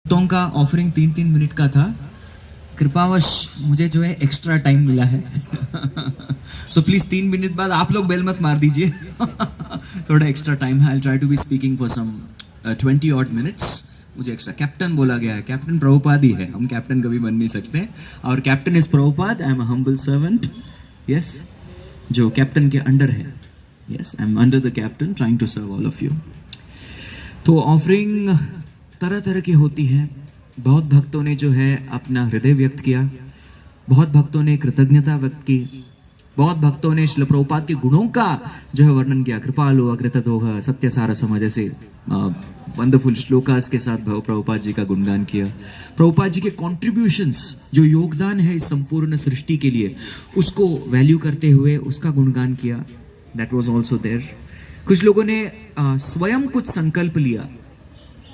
भक्तों का offering 3-3 minute का था। कृपावश मुझे जो है एक्स्ट्रा टाइम मिला है। सो प्लीज 3 मिनट बाद आप लोग बेल मत मार दीजिए। थोड़ा एक्स्ट्रा टाइम है। I try to be speaking for some 20 odd minutes. मुझे एक्स्ट्रा कैप्टन बोला गया है। कैप्टन प्रभुपाद ही है, हम कैप्टन कभी बन नहीं सकते। और captain is Prabhupad. I am a humble servant. Yes, जो कैप्टन के अंडर है। Yes, I am under the captain trying to serve all of you. तो ऑफरिंग तरह तरह की होती है। बहुत भक्तों ने जो है अपना हृदय व्यक्त किया, बहुत भक्तों ने कृतज्ञता व्यक्त की, बहुत भक्तों ने श्रील प्रभुपाद के गुणों का जो है वर्णन किया। कृपालु अकृतदोह सत्य सार सम जैसे वंडरफुल श्लोकास के साथ प्रभुपाद जी का गुणगान किया। प्रभुपाद जी के कॉन्ट्रीब्यूशंस, जो योगदान है इस संपूर्ण सृष्टि के लिए, उसको वैल्यू करते हुए उसका गुणगान किया। That was also there. कुछ लोगों ने स्वयं कुछ संकल्प लिया,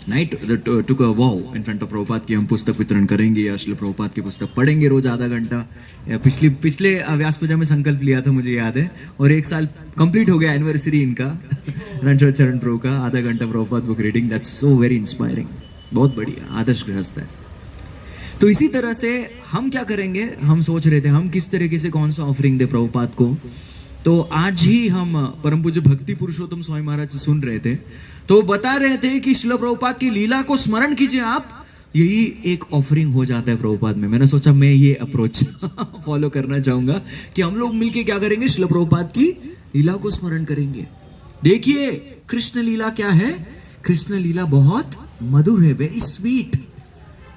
night took a vow in front of Prabhupad की हम पुस्तक वितरण करेंगे या श्रील प्रभुपाद की पुस्तक पढ़ेंगे रोज आधा घंटा। पिछले व्यास पूजा में संकल्प लिया था, मुझे याद है, और 1 साल कंप्लीट हो गया एनिवर्सरी इनका। रणछोड़ चरण प्रभु का आधा घंटा Prabhupada book reading, that's so very inspiring. बहुत बढ़िया, आदर्श गृहस्थ है। तो इसी तरह से हम क्या करेंगे, हम सोच रहे थे हम किस तरीके से कौन सा ऑफरिंग दे प्रभुपाद को। तो आज ही हम परम पूज्य भक्ति पुरुषोत्तम स्वामी महाराज से सुन रहे थे, तो वो बता रहे थे कि श्रील प्रभुपाद की लीला को स्मरण कीजिए आप, यही एक ऑफरिंग हो जाता है प्रभुपाद में। मैंने सोचा मैं ये अप्रोच फॉलो करना चाहूंगा कि हम लोग मिलके क्या करेंगे, श्रील प्रभुपाद की लीला को स्मरण करेंगे। देखिए कृष्ण लीला क्या है, कृष्ण लीला बहुत मधुर है, वेरी स्वीट।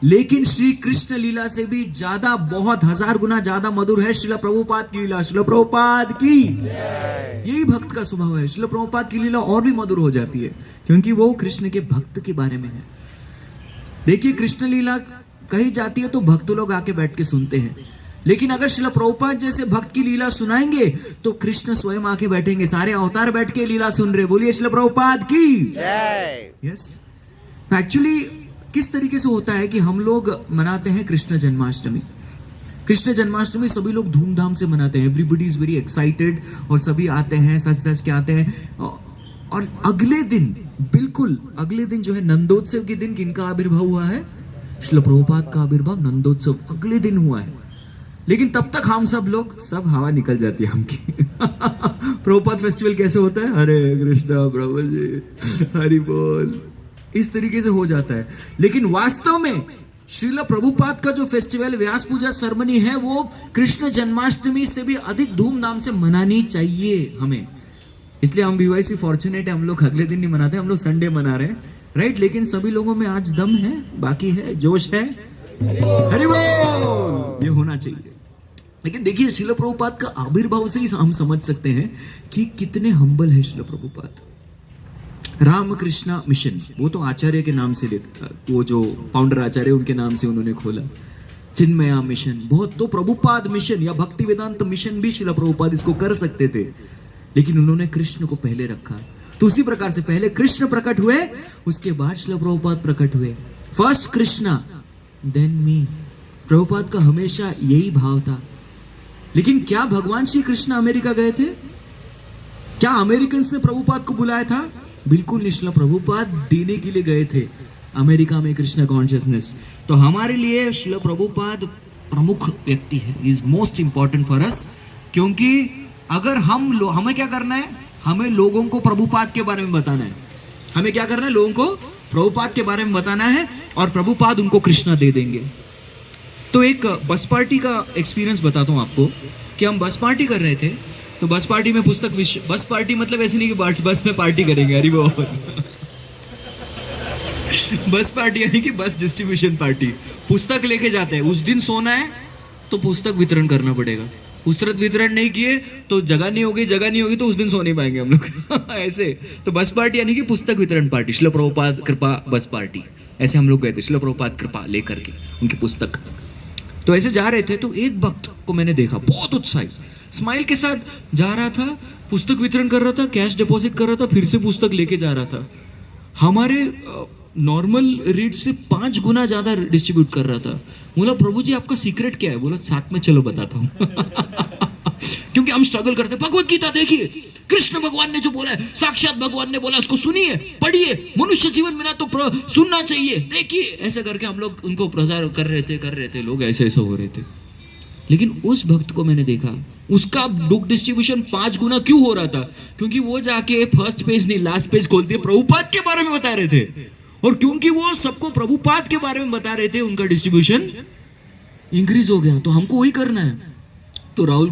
लेकिन श्री कृष्ण लीला से भी ज्यादा, बहुत 1000 गुना ज्यादा मधुर है श्रील प्रभुपाद की लीला। श्रील प्रभुपाद की, यही भक्त का स्वभाव है। श्रील प्रभुपाद की लीला और भी मधुर हो जाती है क्योंकि वो कृष्ण के भक्त के बारे में है। देखिए कृष्ण लीला कही जाती है तो भक्त लोग आके बैठ के सुनते हैं, लेकिन अगर श्रील प्रभुपाद जैसे भक्त की लीला सुनाएंगे तो कृष्ण स्वयं आके बैठेंगे, सारे अवतार बैठ के लीला सुन रहे। बोलिए श्रील प्रभुपाद की। यस, एक्चुअली किस तरीके से होता है कि हम लोग मनाते हैं कृष्ण जन्माष्टमी। कृष्ण जन्माष्टमी सभी लोग धूमधाम से मनाते हैं, एवरीबॉडी इज वेरी एक्साइटेड, और सभी आते हैं, सच सच के आते हैं। और अगले दिन, बिल्कुल अगले दिन जो है नंदोत्सव के दिन किनका आविर्भाव हुआ है, श्रील प्रभुपाद का आविर्भाव नंदोत्सव अगले दिन हुआ है। लेकिन तब तक हम सब हवा निकल जाती है हमकी। प्रभुपाद फेस्टिवल कैसे होता है, हरे कृष्णा प्रभु जी हरि बोल, इस तरीके से हो जाता है। लेकिन वास्तव में श्रील प्रभुपाद का जो फेस्टिवल व्यास पूजा सेरेमनी है, वो कृष्ण जन्माष्टमी से भी अधिक धूमधाम से मनानी चाहिए हमें। इसलिए हम बीवाईसी फॉर्चुनेट है, हम लोग अगले दिन नहीं मनाते, हम लोग संडे मना रहे हैं, राइट। लेकिन सभी लोगों में आज दम है, बाकी है, जोश है, हरि बोल, ये होना चाहिए। लेकिन देखिए श्रील प्रभुपाद का आविर्भाव से ही हम समझ सकते हैं कि कितने हम्बल है श्रील प्रभुपाद। रामकृष्णा मिशन, वो तो आचार्य के नाम से लेता, वो जो फाउंडर आचार्य उनके नाम से उन्होंने खोला। चिन्मया मिशन, बहुत, तो प्रभुपाद मिशन या भक्ति वेदांत मिशन भी श्रील प्रभुपाद इसको कर सकते थे, लेकिन उन्होंने कृष्ण को पहले रखा। तो उसी प्रकार से पहले कृष्ण प्रकट हुए, उसके बाद श्रील प्रभुपाद प्रकट हुए। First Krishna than me. Prabhupada का हमेशा यही भाव था। लेकिन क्या भगवान श्री कृष्ण अमेरिका गए थे? क्या अमेरिकन ने प्रभुपाद को बुलाया था? बिल्कुल नहीं, श्रील प्रभुपाद देने के लिए गए थे अमेरिका में कृष्ण कॉन्शियसनेस। तो हमारे लिए श्रील प्रभुपाद प्रमुख व्यक्ति है, is most important for us. क्योंकि अगर हमें क्या करना है, हमें लोगों को प्रभुपाद के बारे में बताना है। हमें क्या करना है, लोगों को प्रभुपाद के बारे में बताना है, और प्रभुपाद उनको कृष्णा दे देंगे। तो एक बस पार्टी का एक्सपीरियंस बताता हूँ आपको कि हम बस पार्टी कर रहे थे। तो बस पार्टी में पुस्तक बस पार्टी मतलब ऐसे नहीं कि बस में पार्टी करेंगे, अरे वो बस पार्टी यानी कि बस डिस्ट्रीब्यूशन पार्टी। पुस्तक लेके जाते हैं, उस दिन सोना है तो पुस्तक वितरण करना पड़ेगा। पुस्तक वितरण नहीं किए तो जगह नहीं होगी तो उस दिन सो नहीं पाएंगे हम लोग। ऐसे तो बस पार्टी यानी कि पुस्तक वितरण पार्टी, श्रील प्रभुपाद कृपा बस पार्टी, ऐसे हम लोग गए थे, श्रील प्रभुपाद कृपा लेकर के उनकी पुस्तक। तो ऐसे जा रहे थे तो एक भक्त को मैंने देखा, बहुत उत्साहित, स्माइल के साथ जा रहा था, पुस्तक वितरण कर रहा था, कैश डिपॉजिट कर रहा था, फिर से पुस्तक लेके जा रहा था। हमारे नॉर्मल रेट से 5 गुना ज्यादा डिस्ट्रीब्यूट कर रहा था। बोला प्रभु जी आपका सीक्रेट क्या है? बोला साथ में चलो बताता हूँ। क्योंकि हम स्ट्रगल करते हैं। भगवत गीता देखिए, कृष्ण भगवान ने जो बोला है, साक्षात भगवान ने बोला, उसको सुनिए, पढ़िए, मनुष्य जीवन में ना तो सुनना चाहिए, देखिए, ऐसे करके हम लोग उनको प्रचार कर रहे थे, लोग ऐसे ऐसे हो रहे थे। लेकिन उस भक्त को मैंने देखा, उसका बुक डिस्ट्रीब्यूशन 5 गुना क्यों हो रहा था? क्योंकि वो जाके फर्स्ट पेज नहीं लास्ट पेज खोलते प्रभुपाद के बारे में बता रहे थे, और क्योंकि वो सबको प्रभुपाद के बारे में बता रहे थे, उनका डिस्ट्रीब्यूशन इंक्रीज हो गया। तो हमको वही करना है। तो राहुल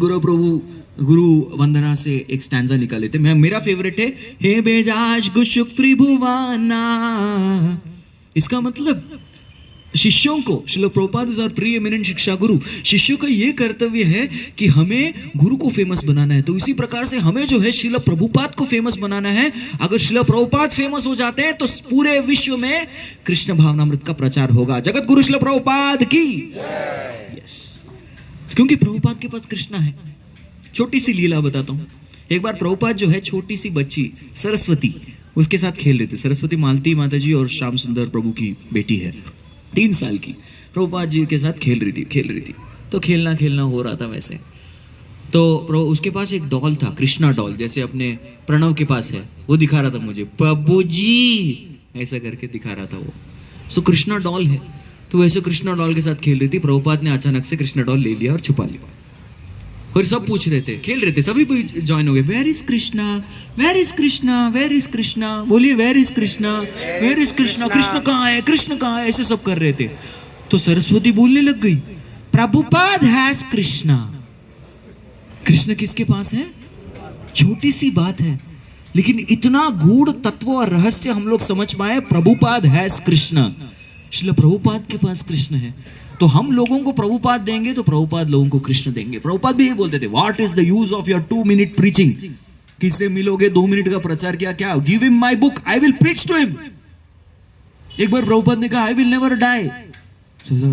गुरु वंदना से एक स्टैंजा निकाले थे, मेरा फेवरेट है, हे बेजाज गुशुक त्रिभुवाना। इसका मतलब शिष्यों को, Srila Prabhupad is our preeminent shiksha guru, शिष्यों का ये कर्तव्य है कि हमें गुरु को फेमस बनाना है। तो इसी प्रकार से हमें जो है श्रील प्रभुपाद को फेमस बनाना है। अगर श्रील प्रभुपाद फेमस हो जाते हैं तो पूरे विश्व में कृष्ण भावनामृत का प्रचार होगा। जगत गुरु श्रील प्रभुपाद की यस। क्योंकि प्रभुपाद के पास कृष्णा है। छोटी सी लीला बताता हूँ। एक बार प्रभुपाद जो है, छोटी सी बच्ची सरस्वती उसके साथ खेल रहे थे। सरस्वती मालती माता जी और श्याम सुंदर प्रभु की बेटी है, 3 साल की। प्रभुपाद जी के साथ खेल रही थी। तो खेलना हो रहा था वैसे। तो उसके पास एक डॉल था, कृष्णा डॉल, जैसे अपने प्रणव के पास है, वो दिखा रहा था मुझे, प्रभु जी ऐसा करके दिखा रहा था वो। सो कृष्णा डॉल है, तो वैसे कृष्णा डॉल के साथ खेल रही थी। प्रभुपाद ने अचानक से कृष्णा डॉल ले लिया और छुपा लिया। और सब पूछ रहे थे, खेल रहे थे, सभी ज्वाइन हो गए, where is Krishna, where is Krishna, where is Krishna, बोलिए where is Krishna, where is Krishna, Krishna कहाँ है, कृष्ण कहाँ है, ऐसे सब कर रहे थे। तो सरस्वती बोलने लग गई, प्रभुपाद हैज कृष्णा। कृष्ण किसके पास है? छोटी सी बात है, लेकिन इतना गूढ़ तत्व और रहस्य हम लोग समझ पाए, प्रभुपाद हैज कृष्णा। श्रील प्रभुपाद के पास कृष्ण है। तो हम लोगों को प्रभुपाद देंगे तो प्रभुपाद लोगों को कृष्ण देंगे। प्रभुपाद भी ये बोलते थे, what is the use of your 2 minute preaching? किससे मिलोगे, 2 मिनट का प्रचार किया, क्या? Give him my book, I will preach to him. एक बार प्रभुपाद ने कहा, आई विल नेवर डाई।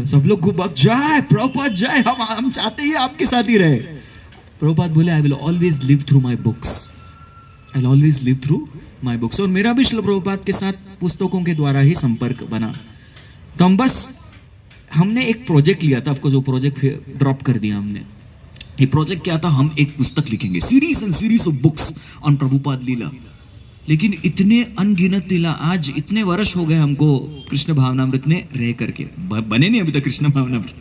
सब लोग को बक जाए, प्रभुपाद जाए, हम चाहते ही आपके साथ ही रहे। प्रभुपाद बोले, I will always live through my books, I will always live through my books. और मेरा भी श्रील प्रभुपाद के साथ पुस्तकों के द्वारा ही संपर्क बना। तो हमने एक प्रोजेक्ट लिया था, ऑफकोर्स वो प्रोजेक्ट ड्रॉप कर दिया हमने। ये प्रोजेक्ट क्या था, हम एक पुस्तक लिखेंगे, series and series of books on Prabhupada Lila. लेकिन इतने अनगिनत लीला, आज इतने वर्ष हो गए हमको कृष्ण भावनामृत में रह करके, बने नहीं अभी तक कृष्ण भावनामृत,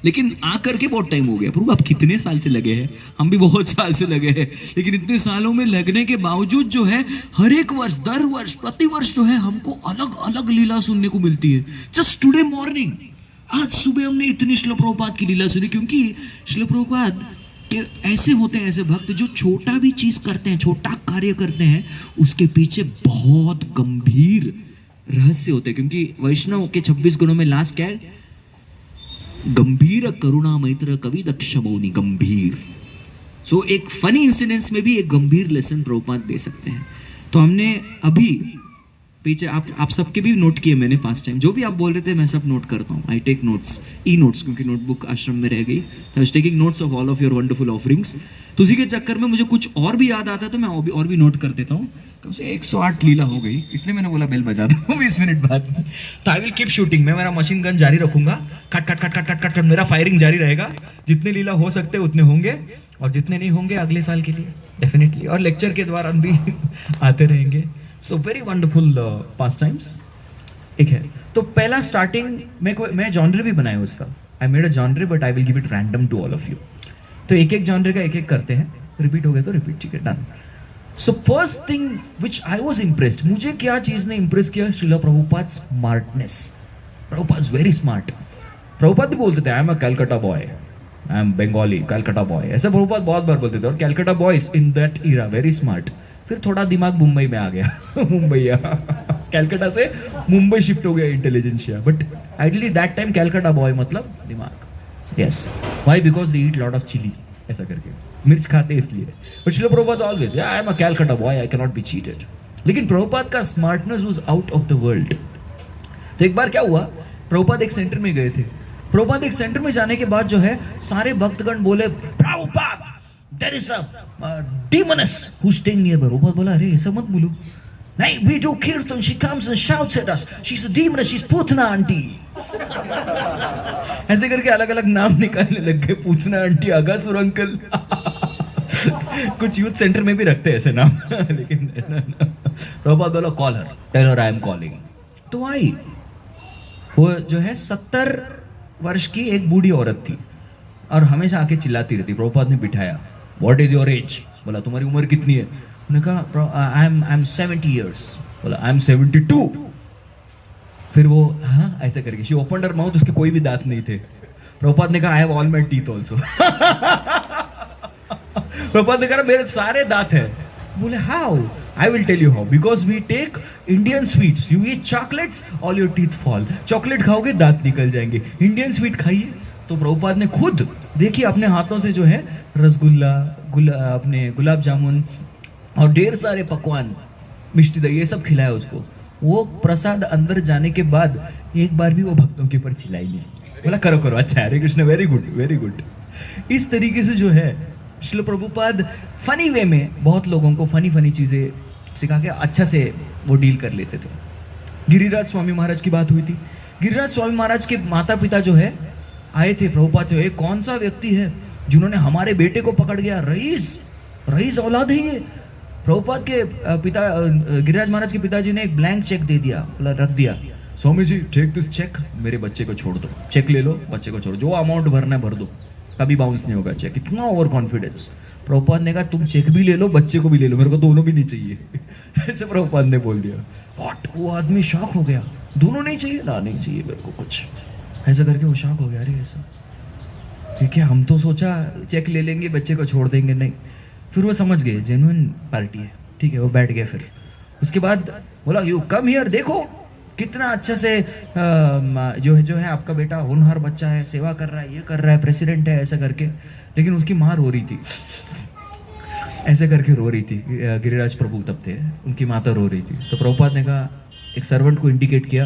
लेकिन आ करके बहुत टाइम हो गया। प्रभु आप कितने साल से लगे हैं? हम भी बहुत साल से लगे हैं। लेकिन इतने सालों में लगने के बावजूद जो है, हर एक वर्ष, दर वर्ष, प्रति वर्ष जो है, हमको अलग अलग लीला सुनने को मिलती है। जस्ट टुडे मॉर्निंग, आज सुबह हमने इतनी श्रील प्रभुपाद की लीला सुनी। क्योंकि श्रील प्रभुपाद के ऐसे होते हैं, ऐसे भक्त जो छोटा भी चीज करते हैं, छोटा कार्य करते हैं, उसके पीछे बहुत गंभीर रहस्य होते हैं। क्योंकि वैष्णव के 26 गुणों में लास्ट क्या है? गंभीर करुणा मैत्र कवि दक्ष मौनी, गंभीर। सो एक फनी इंसिडेंस में भी एक गंभीर लेसन प्रभुपाद दे सकते हैं। तो हमने अभी पीछे आप सबके भी नोट किए मैंने 5 टाइम, जो भी आप बोल रहे थे मैं सब नोट करता हूँ। I take notes, e notes, क्योंकि नोटबुक आश्रम में रह गई। तो I was taking notes of all of your wonderful offerings. तो उसी के चक्कर में मुझे कुछ और भी याद आता है, तो मैं और भी नोट कर देता हूँ। कम से 108 लीला हो गई, इसलिए मैंने बोला बेल बजा दो 20 मिनट बाद। तो आई विल कीप शूटिंग, मैं मेरा मशीन गन जारी रखूंगा, cut cut cut cut cut cut, मेरा फायरिंग जारी रहेगा। जितने लीला हो सकते हैं उतने होंगे, और जितने नहीं होंगे अगले साल के लिए डेफिनेटली, और लेक्चर के द्वारा भी आते रहेंगे। सो वेरी वंडरफुल पास टाइम्स। एक है तो पहला स्टार्टिंग मैं जॉनर भी बनाया उसका, I made a genre but I will give it random to all of you. तो एक एक जॉनर का एक एक करते हैं, रिपीट हो गया तो रिपीट, ठीक है, done. So first thing which I was impressed, मुझे क्या चीज ने इम्प्रेस किया? Srila Prabhupad smartness. Prabhupad very smart. Prabhupad भी बोलते थे, I am a Calcutta boy, I am Bengali, Calcutta boy, ऐसा प्रभुपाद बहुत बार बोलते थे। और Calcutta boys in that era very smart. फिर थोड़ा दिमाग मुंबई में आ गया मुंबई कैलकाटा से मुंबई शिफ्ट हो गया intelligentsia, but ideally that time Calcutta boy मतलब दिमाग। Yes, why? Because they eat lot of chilli, ऐसा करके मिर्च खाते इसलिए। But Srila Prabhupad always, I am a Calcutta boy, I can not be cheated. लेकिन प्रभुपाद का smartness was out of the world. तो एक बार क्या हुआ, प्रभुपाद एक सेंटर में गए थे। प्रभुपाद एक सेंटर में जाने के बाद जो है, सारे भक्तगण बोले, Prabhupada there is a demoness who's staying nearby. Prabhupada बोला, अरे ऐसा मत बोलो, नहीं, we do kirtan, she comes and shouts at us, she's a demoness, she's Putana aunty. ऐसे करके अलग अलग नाम निकालने लग गए, पूतना आंटी, अगासुर अंकल। कुछ यूथ सेंटर में भी रखते हैं ऐसे नाम लेकिन प्रभुपाद बोला call her, tell her I am calling. तो आई, वो जो है 70 वर्ष की एक बूढ़ी औरत थी और हमेशा आके चिल्लाती रहती। प्रभुपाद ने बिठाया, व्हाट इज योर एज? बोला तुम्हारी उम्र कितनी है? उन्होंने कहा आई एम 70 years। बोला आई एम 72। फिर वो हाँ ऐसे करके शी ओपन्ड हर माउथ, उसके कोई भी दांत नहीं थे। प्रभुपाद ने कहा I have all my teeth also. Prabhupad ने कहा मेरे सारे दांत हैं। बोले how? I will tell you how, because we take Indian sweets, you eat chocolates all your teeth fall. Chocolate खाओगे दांत निकल जाएंगे, इंडियन स्वीट खाइए। तो प्रभुपाद ने खुद देखिए अपने हाथों से जो है रसगुल्ला, अपने गुलाब जामुन और ढेर सारे पकवान, मिष्टी दही, ये सब खिलाया उसको। वो प्रसाद अंदर जाने के बाद एक बार भी वो भक्तों के ऊपर चिल्लाई नहीं। बोला करो करो, अच्छा Hare Krishna, very good very good. इस तरीके से जो है श्रील प्रभुपाद फनी वे में बहुत लोगों को फनी चीजें सिखा के अच्छा से वो डील कर लेते थे। गिरिराज स्वामी महाराज की बात हुई थी। गिरिराज स्वामी महाराज के माता पिता जो है आए थे प्रभुपाद से, कौन सा व्यक्ति है जिन्होंने हमारे बेटे को पकड़ गया, रईस औलाद है ये। प्रभुपाद के पिता, गिरिराज महाराज के पिताजी ने एक ब्लैंक चेक दे दिया, रख दिया, Swami ji take this check, मेरे बच्चे को छोड़ दो, चेक ले लो, बच्चे को छोड़ो, जो अमाउंट भरना है भर दो, कभी बाउंस नहीं होगा चेक। इतना ओवर कॉन्फिडेंस। प्रभुपाद ने कहा तुम चेक भी ले लो, बच्चे को भी ले लो, मेरे को दोनों भी नहीं चाहिए। ऐसे प्रभुपाद ने बोल दिया। व्हाट? वो आदमी शॉक हो गया, दोनों नहीं चाहिए ना, नहीं चाहिए मेरे को कुछ, ऐसा करके वो शॉक हो गया। अरे ऐसा ठीक है, हम तो सोचा चेक ले लेंगे, बच्चे को छोड़ देंगे, नहीं। फिर वो समझ गए जेन्युइन पार्टी है, ठीक है, वो बैठ गए। फिर उसके बाद बोला यू कम हियर, देखो कितना अच्छा से जो है आपका बेटा होनहार बच्चा है, सेवा कर रहा है, ये कर रहा है, प्रेसिडेंट है, ऐसा करके। लेकिन उसकी माँ रो रही थी, ऐसे करके रो रही थी। गिरिराज प्रभु तब थे, उनकी माता रो रही थी। तो प्रभुपाद ने कहा, एक सर्वेंट को इंडिकेट किया,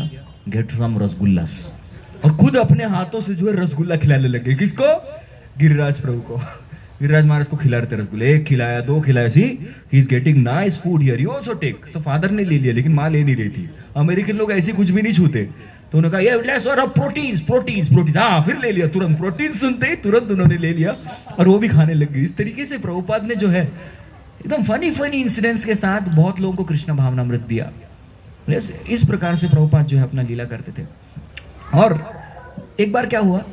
गेट सम रसगुल्लास, और खुद अपने हाथों से जो है रसगुल्ला खिलाने लगे। किसको? गिरिराज प्रभु को। गिरिराज महाराज को खिला रहे थे रसगुल्ले, एक खिलाया, दो खिलाया, see he is getting nice food here, you also take. तो फादर ने ले लिया, लेकिन माँ ले नहीं रही थी। अमेरिकन लोग ऐसे कुछ भी नहीं छूते, तो उन्होंने कहा ये लेट्स और प्रोटीन्स, हाँ फिर ले लिया तुरंत। प्रोटीन सुनते ही तुरंत उन्होंने ले लिया और वो भी खाने लग गई। इस तरीके से प्रभुपाद ने जो है एकदम फनी इंसिडेंट्स के साथ बहुत लोगों को कृष्ण भावनामृत दिया। इस प्रकार से प्रभुपाद जो है अपना लीला करते थे। और एक बार क्या हुआ,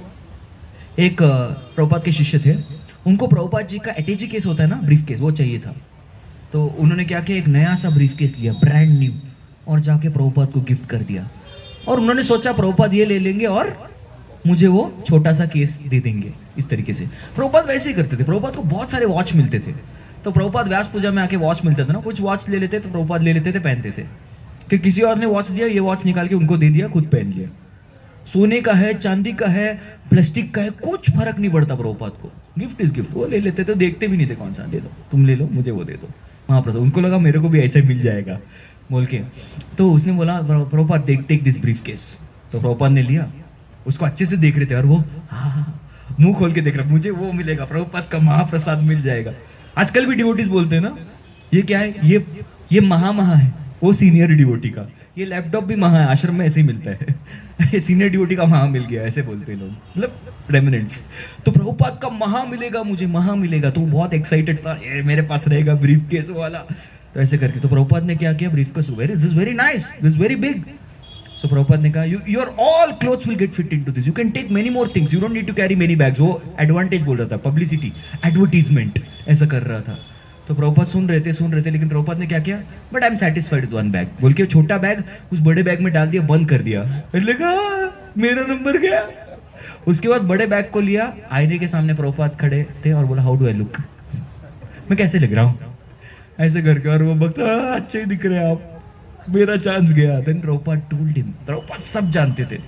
एक प्रभुपाद के शिष्य थे, उनको प्रभुपाद जी का एटीजी केस होता है ना, ब्रीफ केस, वो चाहिए था। तो उन्होंने क्या किया, एक नया सा ब्रीफ केस लिया, ब्रांड न्यू, और जाके प्रभुपाद को गिफ्ट कर दिया। और उन्होंने सोचा प्रभुपाद ये ले लेंगे और मुझे वो छोटा सा केस दे देंगे। इस तरीके से प्रभुपाद वैसे ही करते थे। प्रभुपाद को बहुत सारे वॉच मिलते थे, तो प्रभुपाद व्यास पूजा में आके वॉच मिलता था ना, कुछ वॉच ले लेते तो प्रभुपाद ले लेते थे, पहनते थे। कि किसी और ने वॉच दिया, ये वॉच निकाल के उनको दे दिया, खुद पहन लिया। सोने का है, चांदी का है, प्लास्टिक का है, कुछ फर्क नहीं पड़ता प्रभुपाद को, गिफ्ट इज गिफ्ट। वो ले लेते थे, देखते भी नहीं थे कौन सा, दे दो, तुम ले लो, मुझे वो दे दो। महाप्रसाद, उनको लगा मेरे को भी ऐसे मिल जाएगा बोल के। तो उसने बोला Prabhupad take this briefcase. तो प्रभुपाद ने लिया, उसको अच्छे से देख रहे थे, और वो हाँ मुंह खोल के देख रहा, मुझे वो मिलेगा, प्रभुपाद का महाप्रसाद मिल जाएगा। आजकल भी डिवोटीज बोलते हैं ना, ये क्या है, ये महा है, वो सीनियर डिवोटी का। ये लैपटॉप भी महा है, आश्रम में ऐसे ही मिलता है। ये सीनियर डिवोटी का महा मिल गया, ऐसे बोलते हैं लोग, मतलब रेमिनेंट्स। तो प्रभुपाद का महा मिलेगा, मुझे महा मिलेगा। तो बहुत एक्साइटेड था, ये मेरे पास रहेगा ब्रीफ केस वाला। तो ऐसे करके तो प्रभुपाद ने क्या किया, briefcase, this very nice, this very big. So Prabhupada ने कहा your all clothes will get fit into this, you can take many more things, you don't need to carry many bags. वो एडवांटेज बोल रहा था, publicity, advertisement ऐसा कर रहा था। तो प्रभुपाद सुन रहे थे, लेकिन प्रभुपाद ने क्या किया, but I am satisfied with one bag बोल के छोटा बैग उस बड़े बैग में डाल दिया, बंद कर दिया। लगा मेरा नंबर गया। उसके बाद बड़े बैग को लिया, आईने के सामने प्रभुपाद खड़े थे और बोला हाउ डू आई लुक, मैं कैसे लग रहा हूँ, ऐसे करके। और वो भक्त अच्छे ही दिख रहे आप, मेरा चांस गया। Then Prabhupad told him, Prabhupad सब जानते थे,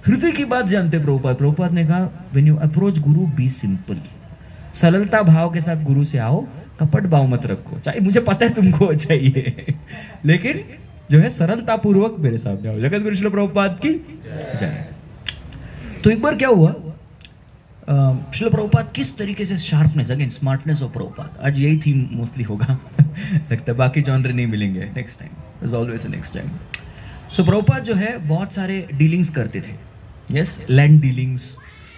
हृदय की बात जानते प्रभुपाद। प्रभुपाद ने कहा when you approach Guru B simple, सरलता भाव के साथ गुरु से आओ, कपट भाव मत रखो। चाहे मुझे पता है तुमको चाहिए, लेकिन जो है सरलता पूर्वक मेरे सामने आओ। जगत गुरु श्रील प्रभुपाद की जय। तो एक बार क्या हुआ, श्रील प्रभुपाद किस तरीके से sharpness, again smartness of Prabhupada, आज यही थीम मोस्टली होगा लगता है, बाकी जॉनर नहीं मिलेंगे, next time, there's always a next time. So Prabhupada जो है बहुत सारे डीलिंग्स करते थे, yes, land dealings,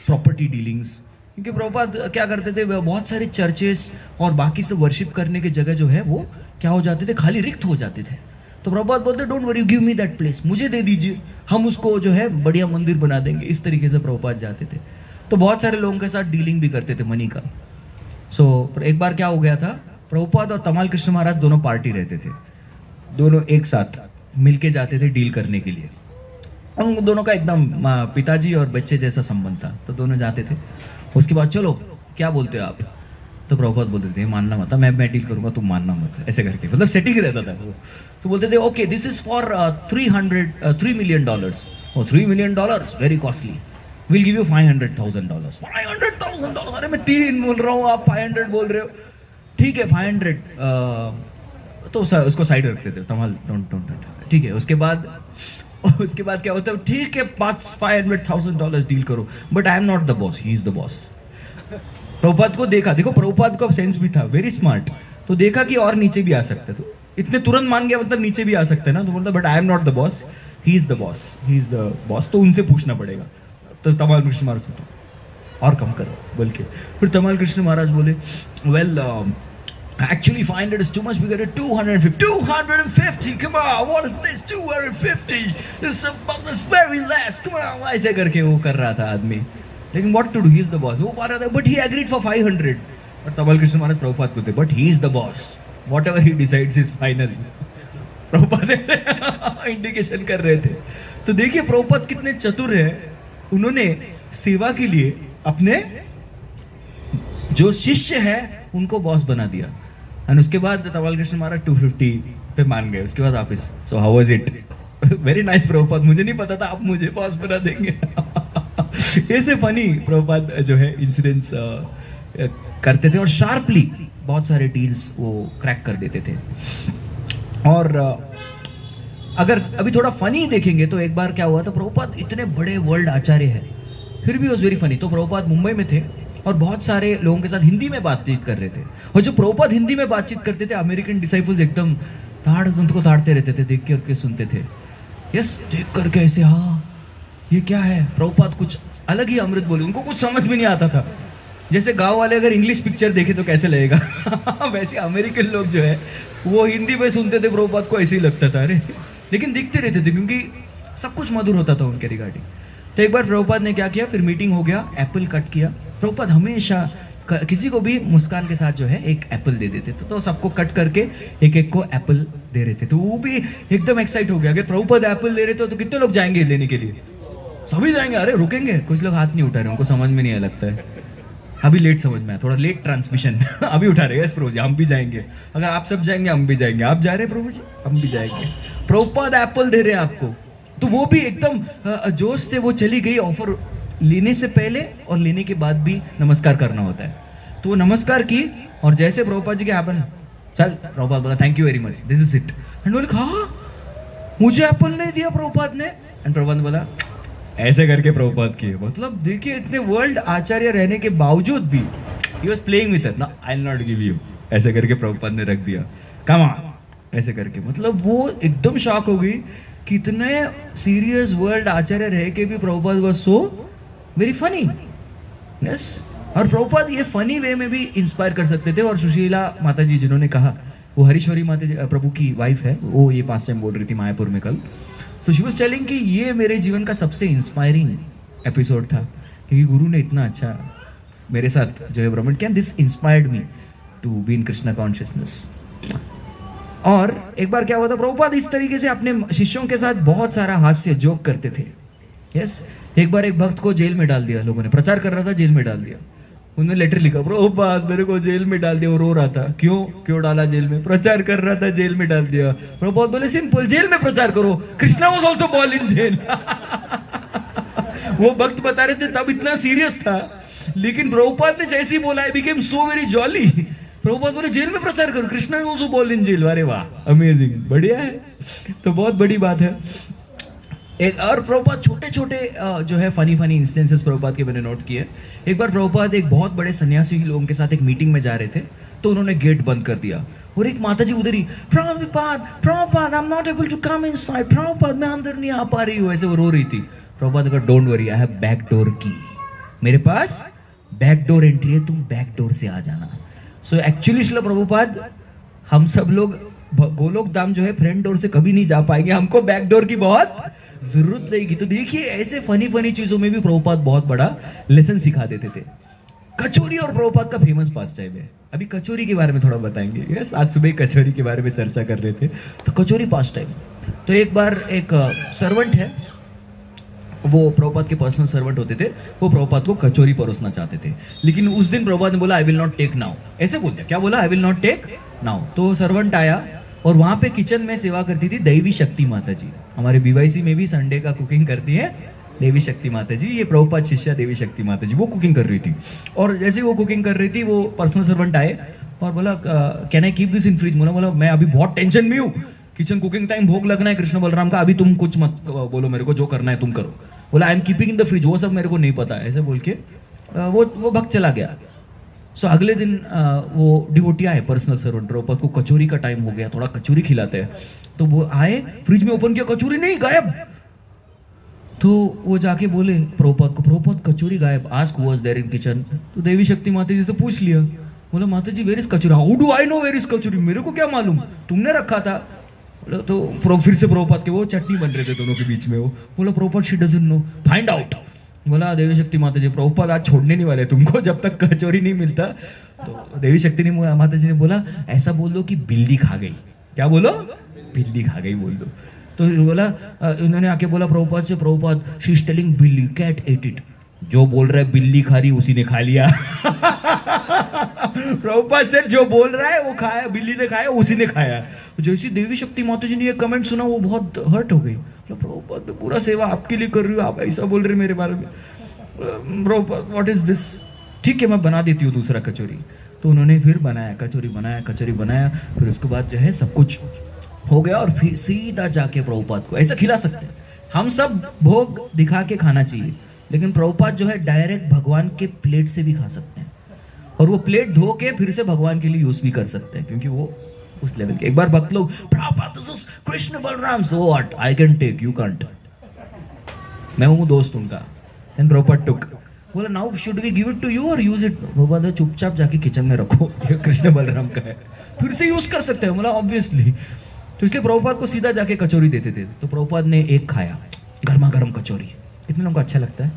property dealings, क्योंकि प्रभुपाद क्या करते थे, बहुत सारे चर्चेस और बाकी सब वर्शिप करने की जगह जो है वो क्या हो जाते थे, खाली रिक्त हो जाते थे। तो प्रभुपाद बोलते don't worry, give me that place, मुझे दे दीजिए, हम उसको जो है बढ़िया मंदिर बना देंगे। इस तरीके से प्रभुपाद जाते थे। तो बहुत सारे लोगों के साथ डीलिंग भी करते थे मनी का। एक बार क्या हो गया था, प्रभुपाद और तमाल कृष्ण महाराज दोनों पार्टी रहते थे, दोनों एक साथ मिलके जाते थे डील करने के लिए। उन दोनों का एकदम पिताजी और बच्चे जैसा संबंध था, तो दोनों जाते थे। उसके बाद चलो क्या बोलते हो आप, तो प्रभुपाद बोलते थे मानना मत, मैं डील करूंगा, तुम मानना मत, ऐसे करके मतलब सेटिंग रहता था वो। तो बोलते थे okay this is for $3 million। Oh $3 million very costly, will give you $500,000। $500,000, अरे मैं 3 बोल रहा हूँ, आप 500 बोल रहे हो, ठीक है 500। तो उसको साइड रखते थे, तमाल डोंट, ठीक है। उसके बाद क्या होता है, ठीक है $500,000 डील करो, but I am not the boss, he is the boss. Prabhupada को देखा, देखो प्रभुपाद को सेंस भी था, वेरी स्मार्ट। तो देखा कि और नीचे भी आ सकते, तो इतने तुरंत मान गया, मतलब नीचे भी आ सकते ना। तो बोलता but I am not the boss, he is the boss, he is the boss. तो उनसे पूछना पड़ेगा। तो तमाल कृष्ण महाराज तो और कम करो बोल के, फिर तमाल कृष्ण महाराज बोले well actually 500 is too much, we got it 250, come on, what is this 250, this is very less, come on। ऐसे करके वो कर रहा था आदमी, लेकिन what to do, he is the boss। वो पा रहा था, but he agreed for 500। और तमाल कृष्ण महाराज प्रभुपाद को थे, but he is the boss, whatever he decides is final। Prabhupada ऐसे इंडिकेशन कर रहे थे। तो देखिए प्रभुपाद कितने चतुर है, उन्होंने सेवा के लिए अपने जो शिष्य है उनको बॉस बना दिया। और उसके बाद तमाल कृष्ण महाराज 250 पे मान गए। उसके बाद वापस, so how was it, very nice Prabhupada, मुझे नहीं पता था आप मुझे बॉस बना देंगे। ऐसे फनी प्रभुपाद जो है इंसिडेंट्स करते थे, और शार्पली बहुत सारे डील्स वो क्रैक कर देते थे। और अगर अभी थोड़ा फनी देखेंगे तो एक बार क्या हुआ, तो प्रभुपाद इतने बड़े वर्ल्ड आचार्य है, फिर भी वॉज वेरी फनी। तो प्रभुपाद मुंबई में थे और बहुत सारे लोगों के साथ हिंदी में बातचीत कर रहे थे, और जो प्रभुपाद हिंदी में बातचीत करते थे, अमेरिकन डिसाइपल्स एकदम उनको ताड़ते रहते थे, देख करके सुनते थे। यस, देख करके ऐसे, हाँ ये क्या है, प्रभुपाद कुछ अलग ही अमृत बोले, उनको कुछ समझ भी नहीं आता था। जैसे गांव वाले अगर इंग्लिश पिक्चर देखे तो कैसे लगेगा वैसे अमेरिकन लोग जो है वो हिंदी में सुनते थे, प्रभुपाद को ऐसे ही लगता था, अरे लेकिन दिखते रहते थे क्योंकि सब कुछ मधुर होता था उनके रिगार्डिंग। तो एक बार प्रभुपाद ने क्या किया, फिर मीटिंग हो गया, एप्पल कट किया। प्रभुपाद हमेशा किसी को भी मुस्कान के साथ जो है एक एप्पल दे देते थे, तो सबको कट करके एक एक को एप्पल दे रहे थे। तो वो भी एकदम एक्साइट हो गया कि प्रभुपाद एप्पल दे रहे थे, तो कितने लोग जाएंगे लेने के लिए, सभी जाएंगे, अरे रुकेंगे, कुछ लोग हाथ नहीं उठा रहे, उनको समझ में नहीं आया लगता है, अभी लेट समझ में आया, थोड़ा लेट ट्रांसमिशन अभी उठा रहे हैं, यस प्रभु जी हम भी जाएंगे, अगर आप सब जाएंगे हम भी जाएंगे, आप जा रहे हैं प्रभु जी हम भी जाएंगे, प्रभुपाद एप्पल दे रहे हैं आपको। तो वो भी एकदम जोश से वो चली गई। ऑफर लेने से पहले और लेने के बाद भी नमस्कार करना होता है, तो वो नमस्कार की, और जैसे प्रभुपाद जी के एप्पल, चल प्रभुपाद बोला thank you very much, this is it. And बोले हाँ मुझे एप्पल नहीं दिया प्रभुपाद ने। एंड प्रभुपाद ने बोला ऐसे करके प्रभुपाद किए। मतलब देखिए इतने वर्ल्ड आचार्य रहने के बावजूद भी he was playing with it, ना I will not give you, ऐसे करके प्रभुपाद ने रख दिया, कम ऑन, ऐसे करके। मतलब वो एकदम शॉक हो गई, कितने सीरियस वर्ल्ड आचार्य रह के भी Prabhupada was so very funny. Yes, और प्रभुपाद ये फनी वे में भी इंस्पायर कर सकते थे। और सुशीला माता जी जिन्होंने कहा, वो हरीश्वरी माता जी प्रभु की वाइफ है, वो ये पास टाइम बोल रही थी मायापुर में कल। तो शी वाज टेलिंग कि ये मेरे जीवन का सबसे इंस्पायरिंग एपिसोड था, क्योंकि गुरु ने इतना अच्छा मेरे साथ जो है ब्रह्मंड किया, this inspired me to be in Krishna consciousness. और एक बार क्या हुआ था, प्रभुपाद इस तरीके से अपने शिष्यों के साथ बहुत सारा हास्य जोक करते थे। यस, एक बार एक भक्त को जेल में डाल दिया, लोगों ने प्रचार कर रहा था, जेल में डाल दिया। उन्होंने लेटर लिखा, प्रभुपाद मेरे को जेल में डाल दिया। वो रो रहा था, क्यों डाला जेल में, प्रचार कर रहा था जेल में डाल दिया। प्रभुपाद बोले सिंपल, जेल में प्रचार करो, Krishna was also born in jail. वो भक्त बता रहे थे तब इतना सीरियस था, लेकिन प्रभुपाद ने जैसे ही बोला, I became so very jolly. Prabhupad बोले जेल में प्रचार करो, Krishna is also born in jail. अरे वाह, अमेजिंग, बढ़िया है, तो बहुत बड़ी बात है। एक और प्रभुपाद छोटे छोटे जो है फनी इंस्टेंसेस प्रभुपाद के मैंने नोट किए। एक बार प्रभुपाद एक बहुत बड़े सन्यासी लोगों के साथ एक मीटिंग में जा रहे थे, तो उन्होंने गेट बंद कर दिया, और एक माता जी उधर ही, Prabhupada I am not able to come inside, Prabhupada मैं अंदर नहीं आ पा रही हूँ, ऐसे वो रो रही थी। प्रभुपाद का don't worry, I have back door की, मेरे पास बैक डोर एंट्री है, तुम बैक डोर से आ जाना। सो एक्चुअली श्रील प्रभुपाद, हम सब लोग गोलोक धाम जो है फ्रंट डोर से कभी नहीं जा पाएंगे, हमको बैक डोर की बहुत जरूरत रहेगी। तो देखिए ऐसे फनी फनी चीजों में भी प्रभुपाद बहुत बड़ा लेसन सिखा देते थे। कचौरी और प्रभुपाद का फेमस पास टाइम है। अभी कचौरी के बारे में थोड़ा बताएंगे। यस, आज सुबह कचौरी के बारे में चर्चा कर रहे थे। तो कचौरी पास टाइम, तो एक बार एक सर्वेंट है, वो प्रभुपाद के पर्सनल सर्वेंट होते थे, वो प्रभुपाद को कचौरी परोसना चाहते थे, लेकिन उस दिन प्रभुपाद ने बोला I will not take now, ऐसे बोल दिया। क्या बोला? I will not take now. तो सर्वेंट आया और वहां पे किचन में सेवा करती थी देवी शक्ति माता जी। हमारे बीवाईसी में भी संडे का कुकिंग करती है देवी शक्ति माता जी। ये प्रभुपाद शिष्या देवी शक्ति माता जी, वो कुकिंग कर रही थी। और जैसे वो कुकिंग कर रही थी, वो पर्सनल सर्वेंट आए और बोला can I keep this in fridge. बोला मैं अभी बहुत टेंशन में हूँ, किचन कुकिंग टाइम, भोग लगना है कृष्ण बलराम का, अभी तुम कुछ मत बोलो मेरे को, जो करना है तुम करो। बोला I am keeping in the fridge, वो सब मेरे को नहीं पता, ऐसे बोल के वो भक्त चला गया। सो अगले दिन वो डिवोटी आए, पर्सनल सर्वेंट, प्रभुपाद को कचौरी का टाइम हो गया, थोड़ा कचौरी खिलाते हैं। तो वो आए, फ्रिज में ओपन किया, कचौरी नहीं, गायब। तो वो जाके बोले प्रभुपाद को, प्रभुपाद कचौरी गायब, ask who was there in kitchen. तो देवी शक्ति माता जी से पूछ लिया। बोला माता जी where is kachori? How do I know where is kachori? मेरे को क्या मालूम, तुमने रखा था। तो फिर से प्रभुपाद के वो चटनी बन रहे थे दोनों के बीच में। वो बोला Prabhupada she doesn't know, find out. बोला देवी शक्ति माता जी, प्रभुपाद आज छोड़ने नहीं वाले तुमको जब तक कचौरी नहीं मिलता। तो देवी शक्ति ने, माता जी ने बोला ऐसा बोल दो कि बिल्ली खा गई। क्या बोलो? बिल्ली खा गई बोल दो। तो बोला, उन्होंने आके बोला प्रभुपाद से, प्रभुपाद शी इज टेलिंग बिल्ली, कैट एट इट। जो बोल रहा है बिल्ली खा रही, उसी ने खा लिया। प्रभुपाद से जो बोल रहा है वो खाया, बिल्ली ने खाया, उसी ने खाया। जैसी देवी शक्ति माता जी ने ये कमेंट सुना, वो बहुत हर्ट हो गई। प्रभुपाद मैं पूरा सेवा आपके लिए कर रही हूँ, आप ऐसा बोल रहे मेरे बारे में। Prabhupada what is this? ठीक है मैं बना देती हूँ दूसरा कचौरी। तो उन्होंने फिर बनाया, कचौरी बनाया। फिर उसके बाद जो है सब कुछ हो गया और फिर सीधा जाके प्रभुपाद को ऐसा खिला सकते हैं। हम सब भोग दिखा के खाना चाहिए, लेकिन प्रभुपाद जो है डायरेक्ट भगवान के प्लेट से भी खा सकते हैं, और वो प्लेट धो के फिर से भगवान के लिए यूज भी कर सकते हैं, क्योंकि वो उस लेवल के। एक बार भक्त लोग, Prabhupad this is Krishna Balram, so what, I can take, you can't. मैं हूं दोस्त उनका। And Prabhupad took. बोला now should we give it to you और यूज इट? प्रभुपाद चुपचाप जाके किचन में रखो, ये कृष्ण बलराम का है, फिर से यूज कर सकते हैं। बोला ऑब्वियसली। तो इसलिए प्रभुपाद को सीधा जाके कचौरी देते थे। तो प्रभुपाद ने एक खाया, गर्मा गर्म कचौरी, कितने लोगों को अच्छा लगता है?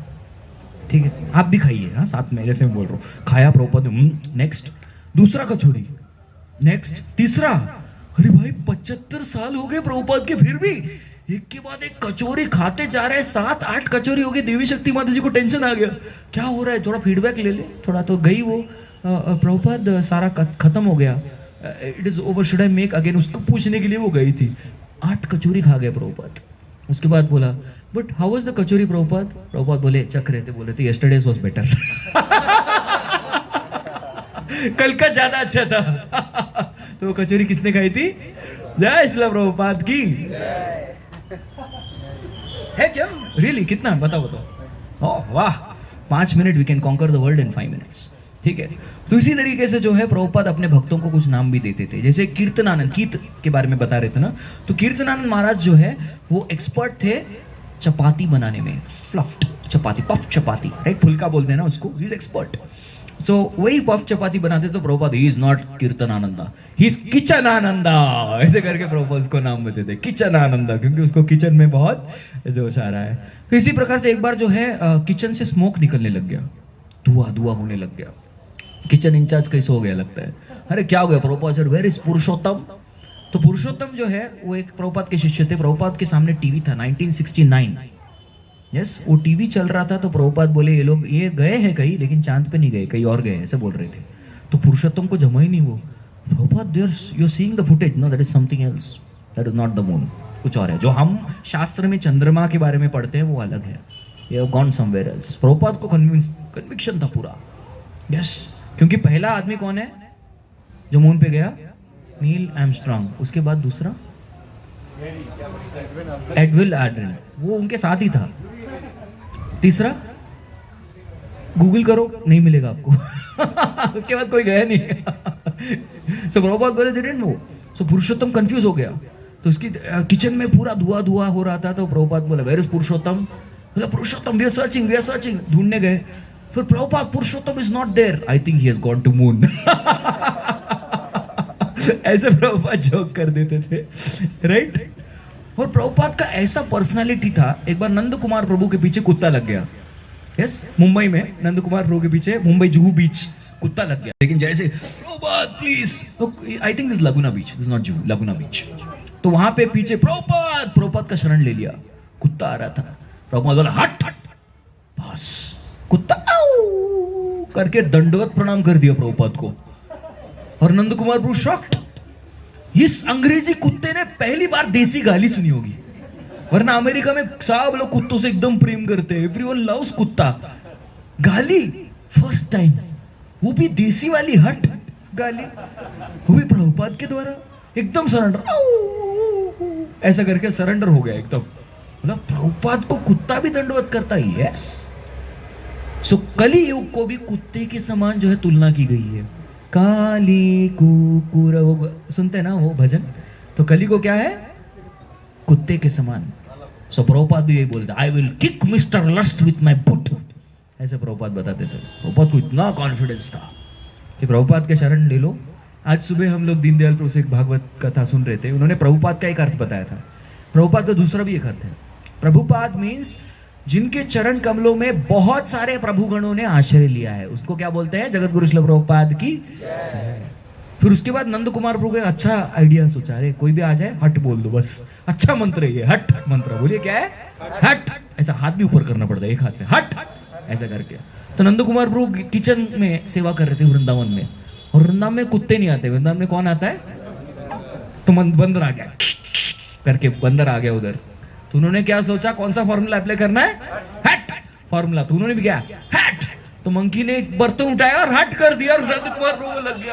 ठीक है, आप भी खाइए, हाँ साथ में, जैसे मैं बोल रहा हूँ। खाया प्रभुपाद, नेक्स्ट, दूसरा कचौरी, नेक्स्ट, तीसरा। अरे भाई 75 साल हो गए प्रभुपाद के, फिर भी एक के बाद एक कचौरी खाते जा रहे हैं। 7-8 कचौरी हो गई। देवी शक्ति माता जी को टेंशन आ गया, क्या हो रहा है, थोड़ा फीडबैक ले ले थोड़ा। तो गई वो, प्रभुपाद सारा खत्म हो गया, it is over, should I make again? उसको पूछने के लिए वो गई थी। 8 कचौरी खा गए प्रभुपाद। उसके बाद बोला बट हाउ वाज द कचौरी प्रभुपाद? प्रभुपाद बोले, चख रहे थे, बोले थे यस्टरडेज वाज बेटर। कल का ज्यादा अच्छा था। तो कचौरी किसने खाई थी? जय श्री प्रभुपाद की है। क्या रियली? कितना? बताओ। ओह वाह, 5 minute we can conquer the world in 5 minutes. ठीक है। तो इसी तरीके से जो है प्रभुपाद अपने भक्तों को कुछ नाम भी देते थे। जैसे कीर्तनानंद, कीर्त के बारे में बता रहे थे ना, तो कीर्तनानंद महाराज जो है वो एक्सपर्ट थे चपाती बनाने में। फ्लफ्ड चपाती, पफ चपाती, राइट, फुल्का बोलते हैं ना उसको, ही इज एक्सपर्ट। सो वही पफ चपाती बनाते। तो Prabhupada, he is not Kirtanananda, he is kitchen ananda, ऐसे करके प्रभुपाद उसको नाम देते थे, किचन आनंदा, क्योंकि उसको किचन में बहुत जोश आ रहा है। तो इसी प्रकार से एक बार जो है किचन से स्मोक निकलने लग गया, धुआं होने लग गया। किचन इंचार्ज कैसे हो गया लगता है, अरे क्या हो गया? प्रभुपाद सर, वेयर इज पुरुषोत्तम? तो पुरुषोत्तम जो है वो एक प्रभुपाद के शिष्य थे। प्रभुपाद के सामने टीवी था 1969। यस, वो टीवी चल रहा था। तो प्रभुपाद बोले, ये लोग ये गए हैं कहीं, लेकिन चांद पे नहीं गए, कहीं और गए, ऐसे बोल रहे थे। तो पुरुषोत्तम को जमा ही नहीं वो। Prabhupad, there you are seeing the footage, no that is something else, that is not the moon, कुछ और है। जो हम शास्त्र में चंद्रमा के बारे में पढ़ते हैं वो अलग है, ये have gone somewhere else. Prabhupada को कन्विक्शन था पूरा। यस, क्योंकि पहला आदमी कौन है जो मून पे गया? Neil Armstrong. उसके बाद दूसरा एडविन एड्रिन, वो उनके साथ ही था। तीसरा गूगल करो, नहीं मिलेगा आपको। उसके बाद कोई गया नहीं। सो प्रभुपाद बोले didn't know. So Purushottam confuse हो गया। तो उसकी किचन में पूरा धुआं हो रहा था। तो प्रभुपाद बोला, वेयर इज पुरुषोत्तम? बोला पुरुषोत्तम, वी आर सर्चिंग। ढूंढने गए, फिर Prabhupada Purushottam is not there, I think he has gone to moon. ऐसे प्रभुपाद जोक कर देते थे, राइट। और प्रभुपाद का ऐसा पर्सनालिटी था, एक बार नंद कुमार प्रभु के पीछे कुत्ता लग गया। यस, मुंबई में नंद कुमार प्रभु के पीछे मुंबई जुहू बीच कुत्ता लग गया। लेकिन जैसे Prabhupada please, I think this Laguna Beach, this not Juhu, Laguna Beach. तो वहां पे पीछे प्रभुपाद का शरण ले लिया। कुत्ता आ रहा था, प्रभुपाद बोला हट हट, बस कुत्ता आऊ करके दंडवत प्रणाम कर दिया प्रभुपाद को। और नंद कुमार प्रभु शॉक्ड, इस अंग्रेजी कुत्ते ने पहली बार देसी गाली सुनी होगी, वरना अमेरिका में सब लोग कुत्तों से एकदम प्रेम करते हैं, एवरीवन लव्स कुत्ता। गाली फर्स्ट टाइम, वो भी देसी वाली हट गाली, वो भी प्रभुपाद के द्वारा। एकदम सरेंडर, ऐसा करके सरेंडर हो गया एकदम। बोला प्रभुपाद को कुत्ता भी दंडवत करता है, यस। सो कली युग को भी कुत्ते के समान जो है तुलना की गई है। काली कुकुर, वो सुनते हैं ना वो भजन, तो कली को क्या है, कुत्ते के समान। सो प्रभुपाद भी यही बोलते, I will kick mister lust with my boot, ऐसे प्रभुपाद बताते थे। प्रभुपाद को इतना कॉन्फिडेंस था कि प्रभुपाद के शरण ले लो। आज सुबह हम लोग दीनदयाल प्रभु से एक भागवत कथा सुन रहे थे, उन्होंने प्रभुपाद का एक अर्थ बताया था। प्रभुपाद का दूसरा भी एक अर्थ है। प्रभुपाद मीन्स जिनके चरण कमलों में बहुत सारे प्रभुगणों ने आश्रय लिया है, उसको क्या बोलते हैं, जगत गुरु श्रील प्रभुपाद की। फिर उसके बाद नंद कुमार प्रभु का अच्छा आइडिया सोचा, अरे कोई भी आ जाए हट बोल दो, बस अच्छा मंत्र है ये, हट मंत्र। बोलिए क्या है, हट। ऐसा हाथ भी ऊपर करना पड़ता है, एक हाथ से हट ऐसा करके। तो नंद कुमार प्रभु किचन में सेवा कर रहे थे वृंदावन में, और वृंदावन में कुत्ते नहीं आते, वृंदावन में कौन आता है, तो बंदर आ गया करके, बंदर आ गया उधर। तो उन्होंने क्या सोचा, कौन सा फॉर्मूला अप्लाई करना है, हट फॉर्मूला। तो उन्होंने भी क्या, हट। तो मंकी ने एक बर्तन उठाया और हट कर दिया, और नंद कुमार प्रभु लग गया।